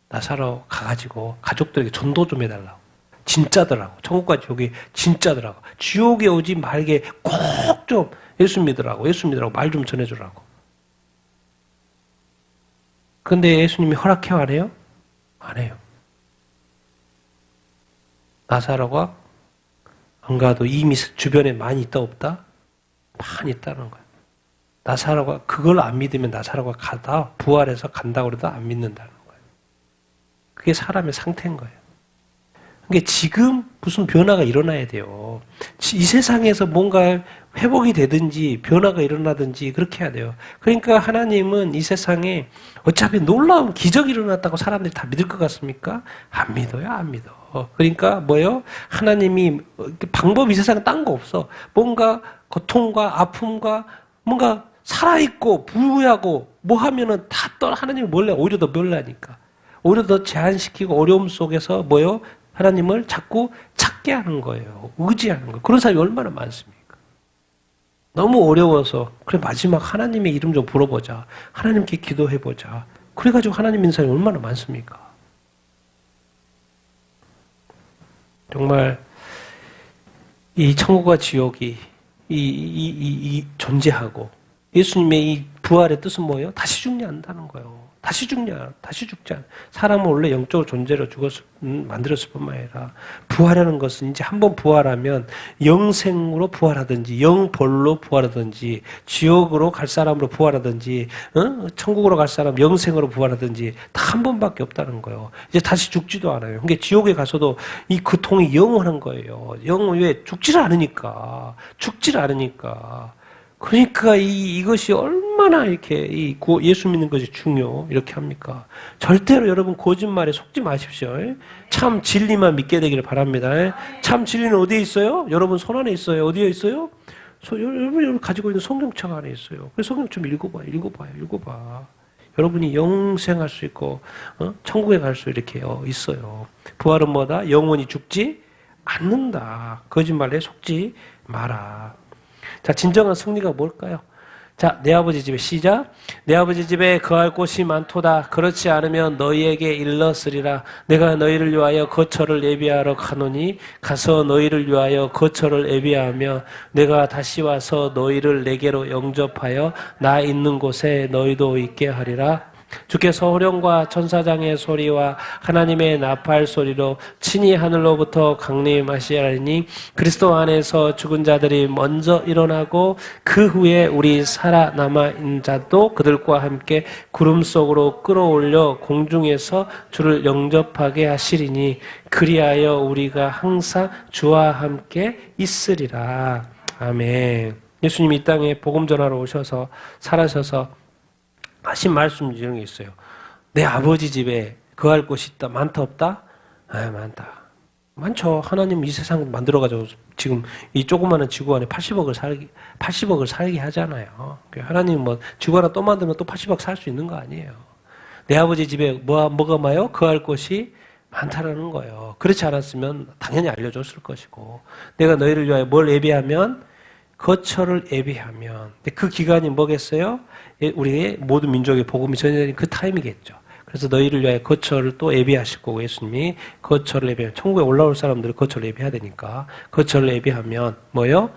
나사로 가가지고 가족들에게 전도 좀 해달라고. 진짜더라고. 천국과 지옥이 진짜더라고. 지옥에 오지 말게 꼭 좀 예수 믿으라고 말 좀 전해주라고. 근데 예수님이 허락해요, 안 해요? 안 해요. 나사로가 안 가도 이미 주변에 많이 있다 없다? 많이 있다는 거예요. 나사로가 그걸 안 믿으면 나사로가 가다 부활해서 간다고 해도 안 믿는다는 거예요. 그게 사람의 상태인 거예요. 그러니까 지금 무슨 변화가 일어나야 돼요. 이 세상에서 뭔가 회복이 되든지 변화가 일어나든지 그렇게 해야 돼요. 그러니까 하나님은 이 세상에 어차피 놀라운 기적이 일어났다고 사람들이 다 믿을 것 같습니까? 안 믿어요, 안 믿어. 그러니까 뭐예요? 하나님이 방법이 이 세상에 딴 거 없어. 뭔가 고통과 아픔과 뭔가 살아있고 부유하고 뭐 하면은 다 하나님이 몰래 오히려 더 몰라니까. 오히려 더 제한시키고 어려움 속에서 뭐예요? 하나님을 자꾸 찾게 하는 거예요. 의지하는 거예요. 그런 사람이 얼마나 많습니까? 너무 어려워서 그래 마지막 하나님의 이름 좀 불어보자. 하나님께 기도해보자. 그래가지고 하나님 믿는 사람이 얼마나 많습니까? 정말 이 천국과 지옥이 존재하고 예수님의 이 부활의 뜻은 뭐예요? 다시 죽지 않는다는 거예요. 다시 죽지 않아. 사람은 원래 영적으로 존재로 만들었을 뿐만 아니라 부활하는 것은 이제 한번 부활하면 영생으로 부활하든지 영벌로 부활하든지 지옥으로 갈 사람으로 부활하든지 천국으로 갈 사람 영생으로 부활하든지 다 한 번밖에 없다는 거예요. 이제 다시 죽지도 않아요. 그러니까 지옥에 가서도 이 고통이 영원한 거예요. 왜 죽지를 않으니까. 그러니까 이것이 얼마나 이렇게 예수 믿는 것이 이렇게 합니까? 절대로 여러분 거짓말에 속지 마십시오. 참 진리만 믿게 되기를 바랍니다. 참 진리는 어디에 있어요? 여러분 손 안에 있어요. 어디에 있어요? 여러분 가지고 있는 성경책 안에 있어요. 그래서 성경 좀 읽어봐. 여러분이 영생할 수 있고 천국에 갈 수 이렇게 있어요. 부활은 뭐다? 영원히 죽지 않는다. 거짓말에 속지 마라. 자, 진정한 승리가 뭘까요? 자, 내 아버지 집에 시작. 내 아버지 집에 거할 곳이 많도다. 그렇지 않으면 너희에게 일렀으리라. 내가 너희를 위하여 거처를 예비하러 가노니 가서 너희를 위하여 거처를 예비하며 내가 다시 와서 너희를 내게로 영접하여 나 있는 곳에 너희도 있게 하리라. 주께서 호령과 천사장의 소리와 하나님의 나팔 소리로 친히 하늘로부터 강림하시리니 그리스도 안에서 죽은 자들이 먼저 일어나고 그 후에 우리 살아남아 있는 자도 그들과 함께 구름 속으로 끌어올려 공중에서 주를 영접하게 하시리니 그리하여 우리가 항상 주와 함께 있으리라. 아멘. 예수님이 이 땅에 복음 전하러 오셔서 살아셔서 하신 말씀 이런 게 있어요. 내 아버지 집에 거할 곳이 있다. 많다 없다? 많다. 많죠. 하나님 이 세상 만들어가지고 지금 이 조그마한 지구 안에 80억을 살게 하잖아요. 하나님 지구 하나 또 만들면 또 80억 살 수 있는 거 아니에요. 내 아버지 집에 뭐가 많아요? 거할 곳이 많다라는 거예요. 그렇지 않았으면 당연히 알려줬을 것이고 내가 너희를 위하여 뭘 예비하면 거처를 예비하면 그 기간이 뭐겠어요? 우리의 모든 민족의 복음이 전해진 그 타임이겠죠. 그래서 너희를 위하여 거처를 또 예비하실 거고 예수님이 거처를 예비하면 천국에 올라올 사람들은 거처를 예비해야 되니까 거처를 예비하면 뭐요?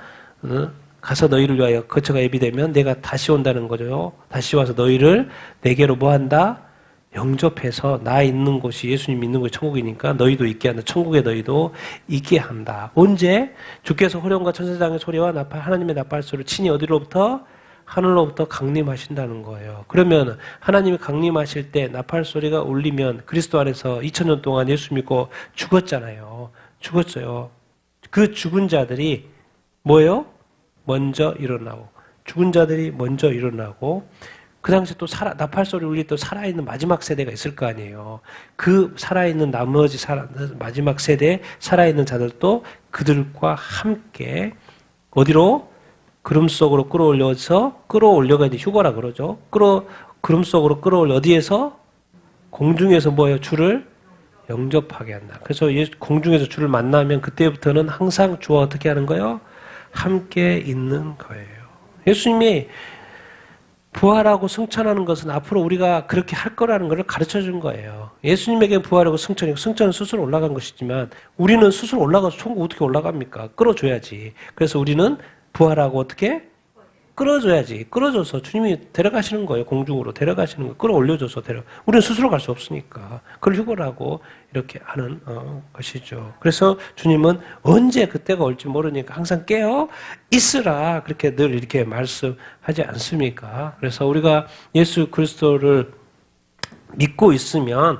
가서 너희를 위하여 거처가 예비되면 내가 다시 온다는 거죠. 다시 와서 너희를 내게로 뭐한다? 영접해서 나 있는 곳이 예수님 있는 곳이 천국이니까 너희도 있게 한다. 천국에 너희도 있게 한다. 언제? 주께서 호령과 천사장의 소리와 하나님의 나팔 소리를 친히 어디로부터? 하늘로부터 강림하신다는 거예요. 그러면 하나님이 강림하실 때 나팔 소리가 울리면 그리스도 안에서 2000년 동안 예수 믿고 죽었잖아요. 죽었어요. 그 죽은 자들이 뭐예요? 먼저 일어나고 죽은 자들이 먼저 일어나고 그 당시 또 나팔 소리 울릴 때 살아있는 마지막 세대가 있을 거 아니에요. 그 살아있는 나머지 마지막 세대 살아있는 자들도 그들과 함께 어디로? 구름 속으로 끌어올려가 이제 휴거라 그러죠. 구름 속으로 끌어올려 어디에서? 공중에서 뭐예요? 주를 영접하게 한다. 그래서 공중에서 주를 만나면 그때부터는 항상 주와 어떻게 하는 거예요? 함께 있는 거예요. 예수님이 부활하고 승천하는 것은 앞으로 우리가 그렇게 할 거라는 것을 가르쳐 준 거예요. 예수님에게 부활하고 승천이고 승천은 스스로 올라간 것이지만 우리는 스스로 올라가서 천국 어떻게 올라갑니까? 끌어줘야지. 그래서 우리는 부활하고 어떻게? 끌어줘야지. 끌어줘서 주님이 데려가시는 거예요. 공중으로 데려가시는 거예요. 끌어올려줘서 우리는 스스로 갈 수 없으니까. 그걸 휴거라고 이렇게 하는 것이죠. 그래서 주님은 언제 그때가 올지 모르니까 항상 깨어 있으라. 그렇게 늘 이렇게 말씀하지 않습니까? 그래서 우리가 예수 그리스도를 믿고 있으면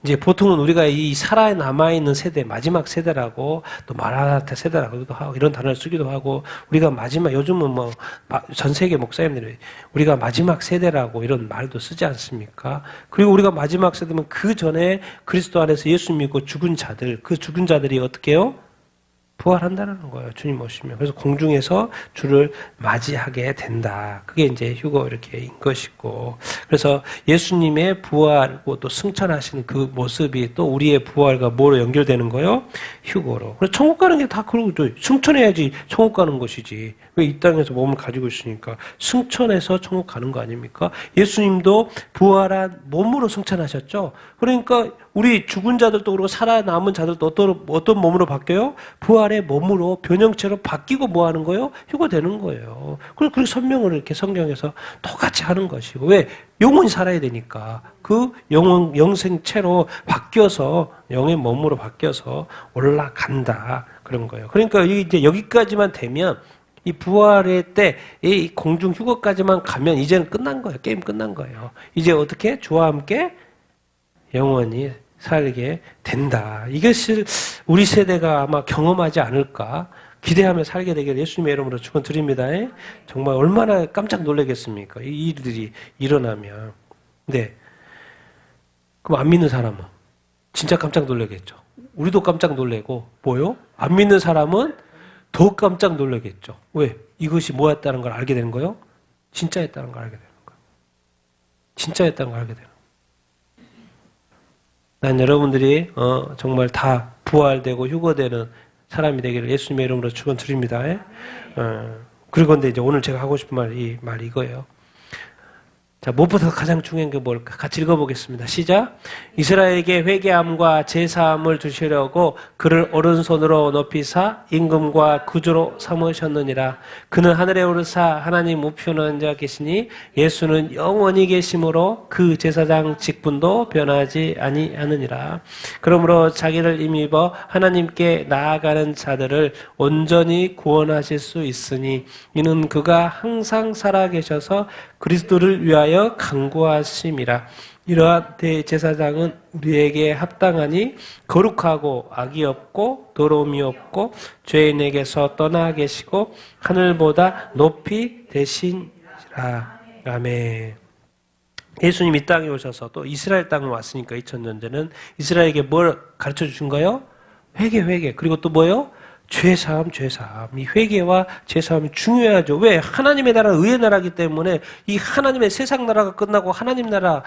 이제 보통은 우리가 이 살아 남아있는 세대, 마지막 세대라고 또 마라나타 세대라고도 하고 이런 단어를 쓰기도 하고 우리가 마지막, 요즘은 뭐 전 세계 목사님들이 우리가 마지막 세대라고 이런 말도 쓰지 않습니까? 그리고 우리가 마지막 세대면 그 전에 그리스도 안에서 예수 믿고 죽은 자들, 그 죽은 자들이 어떻게 해요? 부활한다는 거예요. 주님 오시면. 그래서 공중에서 주를 맞이하게 된다. 그게 이제 휴거 이렇게인 것이고. 그래서 예수님의 부활고 또 승천하시는 그 모습이 또 우리의 부활과 뭐로 연결되는 거예요? 휴거로. 그래서 천국 가는 게 다 그러고 승천해야지 천국 가는 것이지. 왜 이 땅에서 몸을 가지고 있으니까 승천해서 천국 가는 거 아닙니까? 예수님도 부활한 몸으로 승천하셨죠. 그러니까 우리 죽은 자들도 그렇고 살아남은 자들도 어떤 몸으로 바뀌어요? 부활의 몸으로 변형체로 바뀌고 뭐 하는 거예요? 휴거되는 거예요. 그리고 설명을 이렇게 성경에서 똑같이 하는 것이고 왜? 영혼이 살아야 되니까 그 영생체로 바뀌어서 영의 몸으로 바뀌어서 올라간다 그런 거예요. 그러니까 이제 여기까지만 되면 이 부활의 때, 이 공중 휴거까지만 가면 이제는 끝난 거예요. 게임 끝난 거예요. 이제 어떻게? 주와 함께 영원히 살게 된다. 이것을 우리 세대가 아마 경험하지 않을까 기대하며 살게 되길 예수님의 이름으로 축원드립니다. 정말 얼마나 깜짝 놀라겠습니까? 이 일들이 일어나면. 네. 그럼 안 믿는 사람은 진짜 깜짝 놀라겠죠. 우리도 깜짝 놀래고 뭐요? 안 믿는 사람은 더 깜짝 놀라겠죠. 왜? 이것이 뭐였다는 걸 알게 되는 거예요? 진짜였다는 걸 알게 되는 거예요. 진짜였다는 걸 알게 되는 거예요. 난 여러분들이 정말 다 부활되고 휴거되는 사람이 되기를 예수님의 이름으로 축원드립니다. 그리고 근데 이제 오늘 제가 하고 싶은 말이 이거예요. 자, 무엇보다 가장 중요한 게 뭘까? 같이 읽어보겠습니다. 시작. 이스라엘에게 회개함과 제사함을 주시려고 그를 오른손으로 높이사 임금과 구주로 삼으셨느니라. 그는 하늘에 오르사 하나님 우편한 자 계시니 예수는 영원히 계심으로 그 제사장 직분도 변하지 아니하느니라. 그러므로 자기를 힘입어 하나님께 나아가는 자들을 온전히 구원하실 수 있으니 이는 그가 항상 살아계셔서 그리스도를 위하여 간구하심이라. 이러한 대제사장은 우리에게 합당하니 거룩하고 악이 없고 더러움이 없고 죄인에게서 떠나 계시고 하늘보다 높이 되시니라. 아멘. 예수님 이 땅에 오셔서 또 이스라엘 땅에 왔으니까 2000년 전에는 이스라엘에게 뭘 가르쳐 주신 거예요? 회개. 그리고 또 뭐예요? 죄사함. 이 회개와 죄사함이 중요하죠. 왜? 하나님의 나라는 의의 나라이기 때문에 이 하나님의 세상 나라가 끝나고 하나님 나라가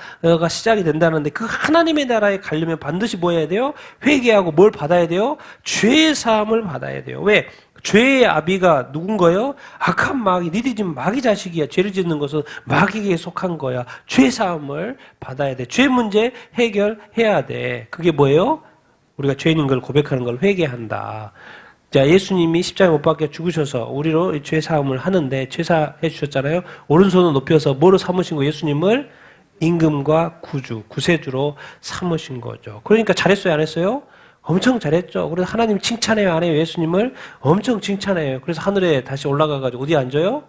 시작이 된다는데 그 하나님의 나라에 가려면 반드시 뭐 해야 돼요? 회개하고 뭘 받아야 돼요? 죄사함을 받아야 돼요. 왜? 죄의 아비가 누군가요? 악한 마귀, 니들이 지금 마귀 자식이야. 죄를 짓는 것은 마귀에게 속한 거야. 죄 사함을 받아야 돼. 죄 문제 해결해야 돼. 그게 뭐예요? 우리가 죄인인 걸 고백하는 걸 회개한다. 자, 예수님이 십자가에 못 박혀 죽으셔서 우리로 죄 사함을 하는데 죄사해 주셨잖아요. 오른손을 높여서 뭐로 삼으신 거? 예수님을 임금과 구주, 구세주로 삼으신 거죠. 그러니까 잘했어요, 안 했어요? 엄청 잘했죠. 그래서 하나님 칭찬해요, 안 해요? 예수님을 엄청 칭찬해요. 그래서 하늘에 다시 올라가가지고 어디 앉아요?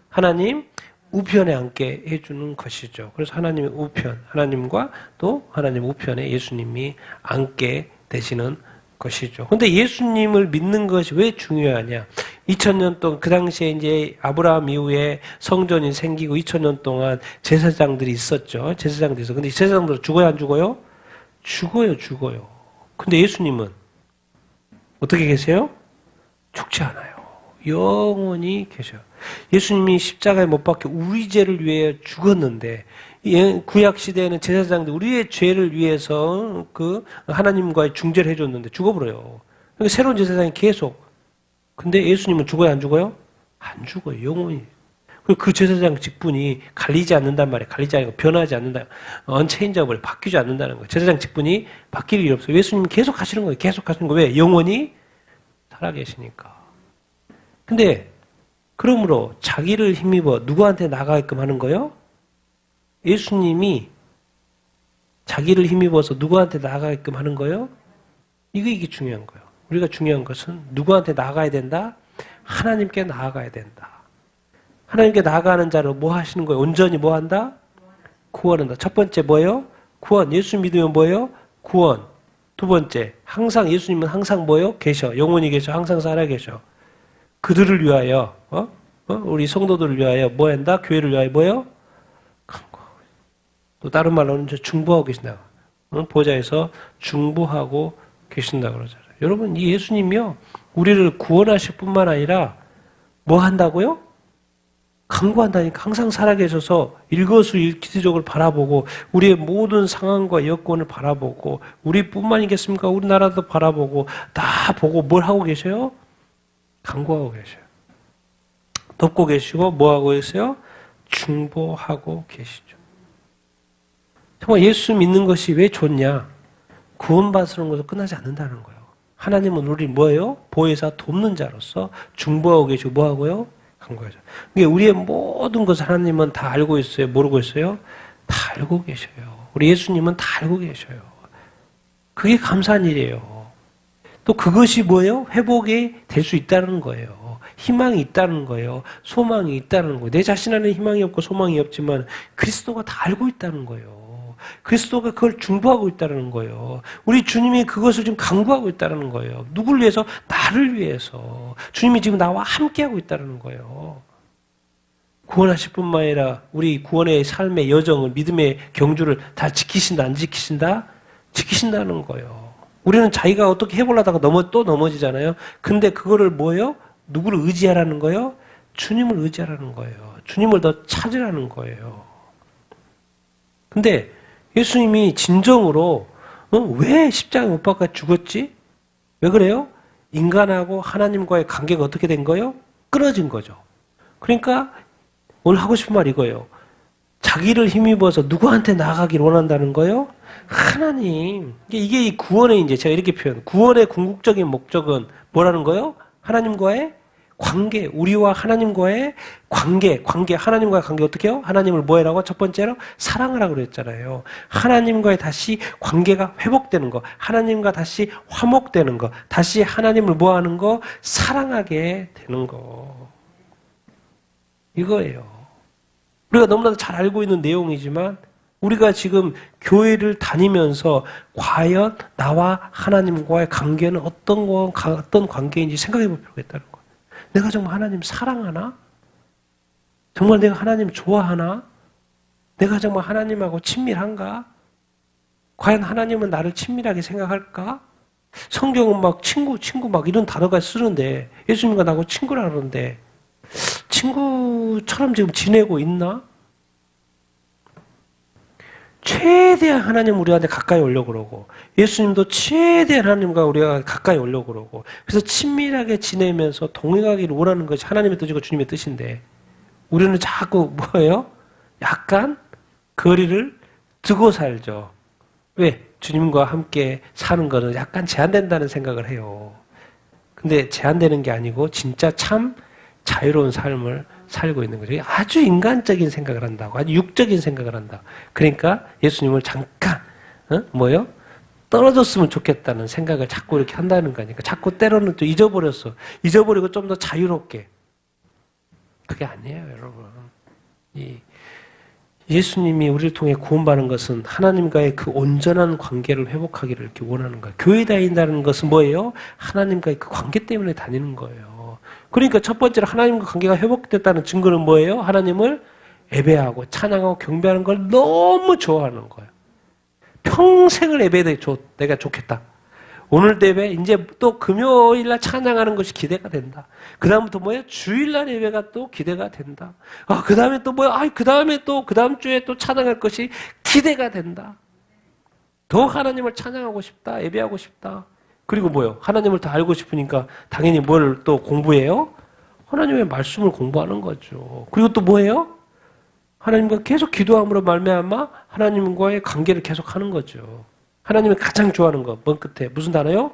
하나님 우편에 앉게 해주는 것이죠. 그래서 하나님의 우편, 하나님과 또 하나님 우편에 예수님이 앉게 되시는 것이죠. 근데 예수님을 믿는 것이 왜 중요하냐? 2000년 동안 그 당시에 이제 아브라함 이후에 성전이 생기고 2000년 동안 제사장들이 있었죠. 제사장들이 있어. 근데 제사장들은 죽어요, 안 죽어요? 죽어요. 근데 예수님은 어떻게 계세요? 죽지 않아요. 영원히 계셔요. 예수님이 십자가에 못 박혀 우리 죄를 위해 죽었는데 구약 시대에는 제사장들 우리의 죄를 위해서 그 하나님과의 중재를 해줬는데 죽어버려요. 그러니까 새로운 제사장이 계속. 근데 예수님은 죽어요, 안 죽어요? 안 죽어요. 영원히. 그리고 그 제사장 직분이 갈리지 않는단 말이에요. 갈리지 않고 변하지 않는다. 언체인저블 바뀌지 않는다는 거예요. 제사장 직분이 바뀔 일 없어요. 예수님은 계속 하시는 거예요. 계속 하시는 거예요. 왜? 영원히 살아계시니까. 근데 그러므로 자기를 힘입어 누구한테 나가게끔 하는 거예요? 예수님이 자기를 힘입어서 누구한테 나가게끔 하는 거예요? 이게 중요한 거예요. 우리가 중요한 것은 누구한테 나가야 된다? 하나님께 나아가야 된다. 하나님께 나아가는 자로 뭐 하시는 거예요? 온전히 뭐 한다? 구원한다. 첫 번째 뭐예요? 구원. 예수 믿으면 뭐예요? 구원. 두 번째, 항상 예수님은 항상 뭐예요? 계셔. 영원히 계셔. 항상 살아계셔. 그들을 위하여 우리 성도들을 위하여 뭐 한다? 교회를 위하여 뭐예요? 간구하고. 또 다른 말로는 중보하고 계신다. 보좌에서 중보하고 계신다 그러잖아요. 여러분 이 예수님이요 우리를 구원하실 뿐만 아니라 뭐 한다고요? 간구한다니까. 항상 살아계셔서 일거수일투족을 바라보고 우리의 모든 상황과 여건을 바라보고 우리뿐만이겠습니까? 우리나라도 바라보고 다 보고 뭘 하고 계셔요? 간구하고 계셔요. 돕고 계시고 뭐 하고 계세요? 중보하고 계시죠. 정말 예수 믿는 것이 왜 좋냐? 구원받는 것으로 끝나지 않는다는 거예요. 하나님은 우리 뭐예요? 보혜사 돕는 자로서 중보하고 계시고 뭐 하고요? 간구하죠. 그게 우리의 모든 것을 하나님은 다 알고 있어요? 모르고 있어요? 다 알고 계셔요. 우리 예수님은 다 알고 계셔요. 그게 감사한 일이에요. 또 그것이 뭐예요? 회복이 될 수 있다는 거예요. 희망이 있다는 거예요. 소망이 있다는 거예요. 내 자신 안에 희망이 없고 소망이 없지만 그리스도가 다 알고 있다는 거예요. 그리스도가 그걸 중보하고 있다는 거예요. 우리 주님이 그것을 지금 강구하고 있다는 거예요. 누굴 위해서? 나를 위해서. 주님이 지금 나와 함께하고 있다는 거예요. 구원하실 뿐만 아니라 우리 구원의 삶의 여정을 믿음의 경주를 다 지키신다 안 지키신다? 지키신다는 거예요. 우리는 자기가 어떻게 해보려다가 또 넘어지잖아요. 근데 그거를 뭐예요? 누구를 의지하라는 거예요? 주님을 의지하라는 거예요. 주님을 더 찾으라는 거예요. 근데 예수님이 진정으로 왜 십자가에 못 박아 죽었지? 왜 그래요? 인간하고 하나님과의 관계가 어떻게 된 거예요? 끊어진 거죠. 그러니까 오늘 하고 싶은 말 이거예요. 자기를 힘입어서 누구한테 나아가길 원한다는 거예요? 하나님. 이게 이 구원의 이제 제가 이렇게 표현. 구원의 궁극적인 목적은 뭐라는 거예요? 하나님과의 관계, 우리와 하나님과의 관계, 하나님과의 관계 어떻게 해요? 하나님을 뭐 해라고? 첫 번째로 사랑하라고 그랬잖아요. 하나님과의 다시 관계가 회복되는 거, 하나님과 다시 화목되는 거, 다시 하나님을 뭐 하는 거? 사랑하게 되는 거. 이거예요. 우리가 너무나도 잘 알고 있는 내용이지만 우리가 지금 교회를 다니면서 과연 나와 하나님과의 관계는 어떤 관계인지 생각해 볼 필요가 있다는 거예요. 내가 정말 하나님 사랑하나? 정말 내가 하나님 좋아하나? 내가 정말 하나님하고 친밀한가? 과연 하나님은 나를 친밀하게 생각할까? 성경은 막 친구 막 이런 단어가 쓰는데 예수님과 나하고 친구라 그러는데 친구처럼 지금 지내고 있나? 최대한 하나님 우리한테 가까이 오려고 그러고 예수님도 최대한 하나님과 우리가 가까이 오려고 그러고 그래서 친밀하게 지내면서 동행하기를 원하는 것이 하나님의 뜻이고 주님의 뜻인데 우리는 자꾸 뭐예요? 약간 거리를 두고 살죠. 왜? 주님과 함께 사는 것은 약간 제한된다는 생각을 해요. 근데 제한되는 게 아니고 진짜 참 자유로운 삶을 살고 있는 거죠. 아주 인간적인 생각을 한다고, 아주 육적인 생각을 한다. 그러니까 예수님을 잠깐 뭐요? 떨어졌으면 좋겠다는 생각을 자꾸 이렇게 한다는 거니까 자꾸 때로는 또 잊어버렸어. 잊어버리고 좀 더 자유롭게. 그게 아니에요, 여러분. 예수님이 우리를 통해 구원받는 것은 하나님과의 그 온전한 관계를 회복하기를 이렇게 원하는 거예요. 교회 다닌다는 것은 뭐예요? 하나님과의 그 관계 때문에 다니는 거예요. 그러니까 첫 번째로 하나님과 관계가 회복됐다는 증거는 뭐예요? 하나님을 예배하고 찬양하고 경배하는 걸 너무 좋아하는 거예요. 평생을 예배해 내가 좋겠다. 오늘 예배 이제 또 금요일날 찬양하는 것이 기대가 된다. 그 다음부터 뭐예요? 주일날 예배가 또 기대가 된다. 그 다음에 또 뭐예요? 그 다음에 또 그 다음 주에 또 찬양할 것이 기대가 된다. 더 하나님을 찬양하고 싶다. 예배하고 싶다. 그리고 뭐예요? 하나님을 더 알고 싶으니까 당연히 뭘 또 공부해요? 하나님의 말씀을 공부하는 거죠. 그리고 또 뭐예요? 하나님과 계속 기도함으로 말미암아 하나님과의 관계를 계속하는 거죠. 하나님이 가장 좋아하는 거, 먼 끝에 무슨 단어요?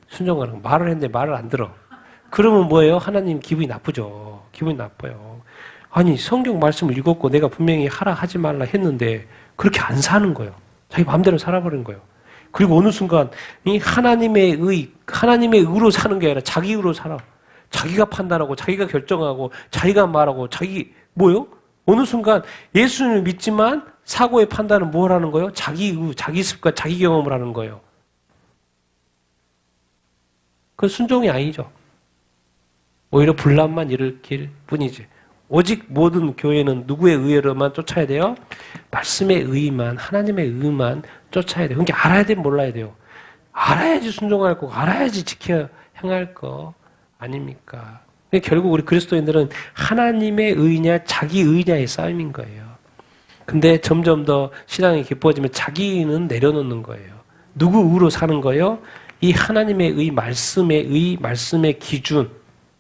순종하는 거. 말을 했는데 말을 안 들어. 그러면 뭐예요? 하나님 기분이 나쁘죠. 기분이 나빠요. 아니 성경 말씀을 읽었고 내가 분명히 하라 하지 말라 했는데 그렇게 안 사는 거예요. 자기 마음대로 살아버린 거예요. 그리고 어느 순간 이 하나님의 의로 사는 게 아니라 자기 의로 살아. 자기가 판단하고 자기가 결정하고 자기가 말하고 뭐요? 어느 순간 예수님을 믿지만 사고의 판단은 뭘 하는 거예요? 자기 의, 자기 습관, 자기 경험을 하는 거예요. 그건 순종이 아니죠. 오히려 분란만 일으킬 뿐이지. 오직 모든 교회는 누구의 의로만 쫓아야 돼요? 말씀의 의만, 하나님의 의만 쫓아야 돼요. 그러니까 알아야 돼, 몰라야 돼요. 알아야지 순종할 거고, 알아야지 지켜 행할 거 아닙니까? 결국 우리 그리스도인들은 하나님의 의냐, 자기 의냐의 싸움인 거예요. 근데 점점 더 신앙이 깊어지면 자기 의는 내려놓는 거예요. 누구 의로 사는 거예요? 이 하나님의 의, 말씀의 기준,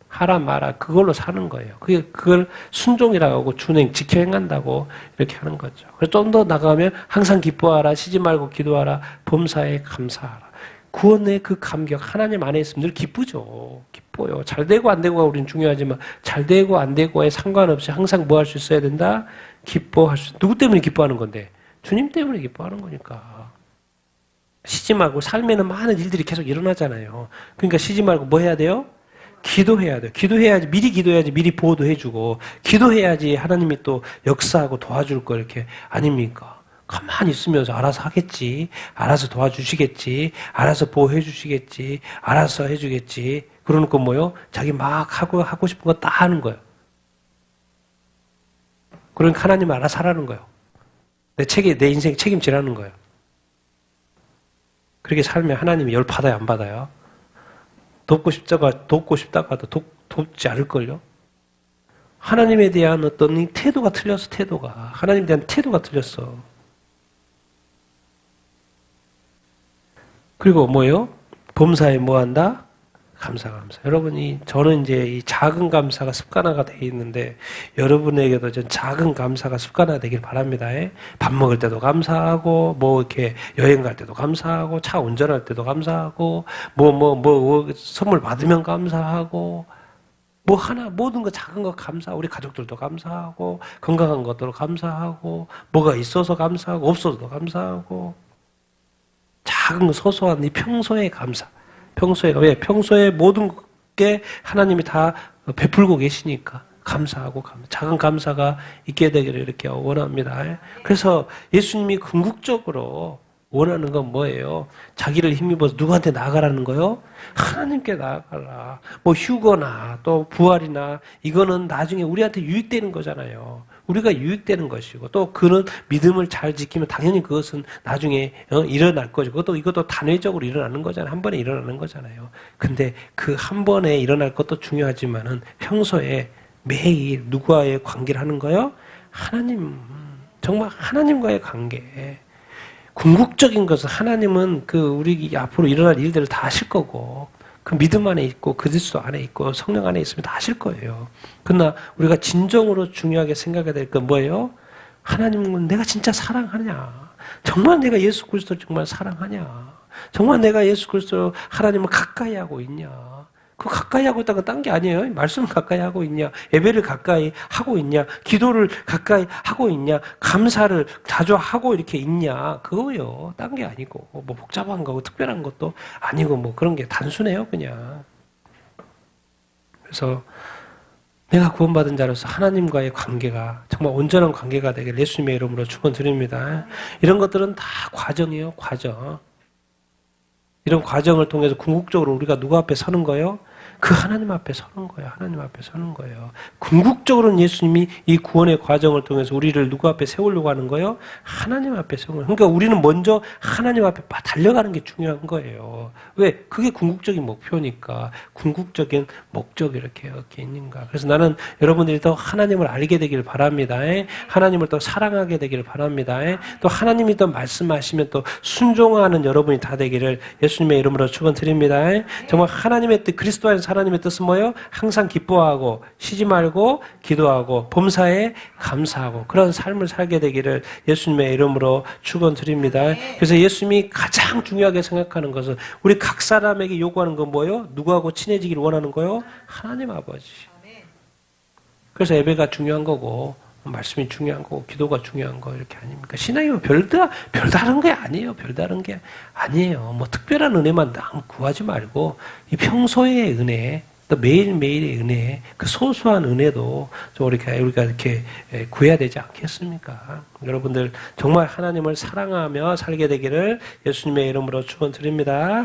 하라 마라 그걸로 사는 거예요. 그걸 순종이라고 하고 준행, 지켜 행한다고 이렇게 하는 거죠. 그래서 좀 더 나가면 항상 기뻐하라, 쉬지 말고 기도하라, 범사에 감사하라. 구원의 그 감격, 하나님 안에 있으면 늘 기쁘죠. 기뻐요. 잘 되고 안 되고가 우리는 중요하지만 잘 되고 안 되고에 상관없이 항상 뭐 할 수 있어야 된다? 기뻐할 수. 누구 때문에 기뻐하는 건데? 주님 때문에 기뻐하는 거니까. 쉬지 말고 삶에는 많은 일들이 계속 일어나잖아요. 그러니까 쉬지 말고 뭐 해야 돼요? 기도해야 돼요. 기도해야지, 미리 기도해야지, 미리 보호도 해주고, 기도해야지 하나님이 또 역사하고 도와줄 거 이렇게 아닙니까? 가만히 있으면서 알아서 하겠지, 알아서 도와주시겠지, 알아서 보호해 주시겠지, 알아서 해주겠지. 그러니까 뭐요? 자기 막 하고 싶은 거 다 하는 거예요. 그러니까 하나님 알아서 하라는 거예요. 내 인생 책임지라는 거예요. 그렇게 살면 하나님이 열 받아요, 안 받아요? 돕고 싶다가도 돕지 않을걸요? 하나님에 대한 어떤 이 태도가 틀렸어, 태도가. 하나님에 대한 태도가 틀렸어. 그리고 뭐예요? 범사에 뭐 한다? 감사. 여러분이, 저는 이제 이 작은 감사가 습관화가 되어 있는데, 여러분에게도 전 작은 감사가 습관화 되길 바랍니다. 밥 먹을 때도 감사하고, 뭐 이렇게 여행 갈 때도 감사하고, 차 운전할 때도 감사하고, 선물 받으면 감사하고, 모든 거 작은 거 우리 가족들도 감사하고, 건강한 것도 감사하고, 뭐가 있어서 감사하고, 없어서도 감사하고, 작은 거 소소한 이 평소의 감사. 왜? 평소에 모든 게 하나님이 다 베풀고 계시니까 감사하고 작은 감사가 있게 되기를 이렇게 원합니다. 그래서 예수님이 궁극적으로 원하는 건 뭐예요? 자기를 힘입어서 누구한테 나아가라는 거요? 하나님께 나아가라. 휴거나 또 부활이나 이거는 나중에 우리한테 유익되는 거잖아요. 우리가 유익되는 것이고 또 그런 믿음을 잘 지키면 당연히 그것은 나중에 일어날 거죠. 이것도 단회적으로 일어나는 거잖아요. 한 번에 일어나는 거잖아요. 근데 그 한 번에 일어날 것도 중요하지만은 평소에 매일 누구와의 관계를 하는 거요? 하나님. 정말 하나님과의 관계. 궁극적인 것은 하나님은 우리 앞으로 일어날 일들을 다 하실 거고, 그 믿음 안에 있고, 그리스도 안에 있고, 성령 안에 있으면 다 하실 거예요. 그러나 우리가 진정으로 중요하게 생각해야 될 건 뭐예요? 하나님은 내가 진짜 사랑하냐? 정말 내가 예수 그리스도를 정말 사랑하냐? 정말 내가 예수 그리스도 하나님을 가까이 하고 있냐? 그 가까이 하고 있다는 건 딴 게 아니에요. 말씀을 가까이 하고 있냐? 예배를 가까이 하고 있냐? 기도를 가까이 하고 있냐? 감사를 자주 하고 이렇게 있냐? 그거요. 딴 게 아니고 뭐 복잡한 거고 특별한 것도 아니고 뭐 그런 게 단순해요, 그냥. 그래서 내가 구원받은 자로서 하나님과의 관계가 정말 온전한 관계가 되게 예수님의 이름으로 축원드립니다. 이런 것들은 다 과정이에요, 과정. 이런 과정을 통해서 궁극적으로 우리가 누구 앞에 서는 거예요? 그 하나님 앞에 서는 거예요. 하나님 앞에 서는 거예요. 궁극적으로는 예수님이 이 구원의 과정을 통해서 우리를 누구 앞에 세우려고 하는 거예요? 하나님 앞에 세우는 거예요. 그러니까 우리는 먼저 하나님 앞에 달려가는 게 중요한 거예요. 왜? 그게 궁극적인 목표니까. 궁극적인 목적이 이렇게 있는가. 그래서 나는 여러분들이 더 하나님을 알게 되기를 바랍니다. 하나님을 더 사랑하게 되기를 바랍니다. 또 하나님이 더 말씀하시면 또 순종하는 여러분이 다 되기를 예수님의 이름으로 축원드립니다. 정말 하나님의 뜻, 그리스도 안에서 하나님의 뜻은 뭐예요? 항상 기뻐하고 쉬지 말고 기도하고 범사에 감사하고 그런 삶을 살게 되기를 예수님의 이름으로 축원드립니다. 그래서 예수님이 가장 중요하게 생각하는 것은 우리 각 사람에게 요구하는 건 뭐예요? 누구하고 친해지기를 원하는 거예요? 하나님 아버지. 그래서 예배가 중요한 거고 말씀이 중요한 거고 기도가 중요한 거 이렇게 아닙니까? 신앙이 별다른 게 아니에요. 별다른 게 아니에요. 뭐 특별한 은혜만 구하지 말고 이 평소의 은혜, 또 매일매일의 은혜, 그 소소한 은혜도 좀 우리가 이렇게 구해야 되지 않겠습니까? 여러분들 정말 하나님을 사랑하며 살게 되기를 예수님의 이름으로 축원드립니다.